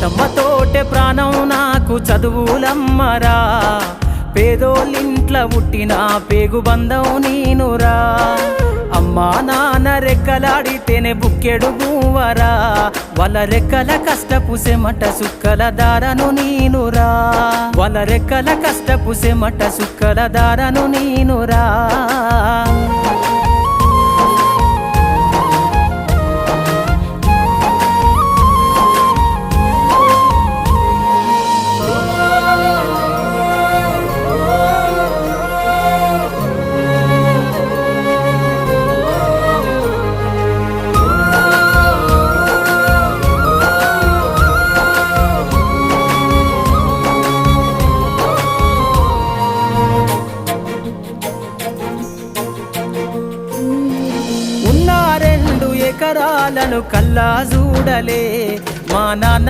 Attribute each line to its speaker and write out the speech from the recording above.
Speaker 1: తమ్మతోటే ప్రాణం నాకు చదువులమ్మరా, పేదోళ్ళింట్ల పుట్టిన పేగు బంధం నీనురా. అమ్మా నాన్న రెక్కలాడితేనే బుక్కెడు మూవరా, వాళ్ళ రెక్కల కష్టపు సెమట సుక్కల దారను నీనురా, వాళ్ళ రెక్కల కష్టపు సెమట సుక్కల దారను నీనురా. ఎకరాలను కల్లా చూడలే మా నాన్న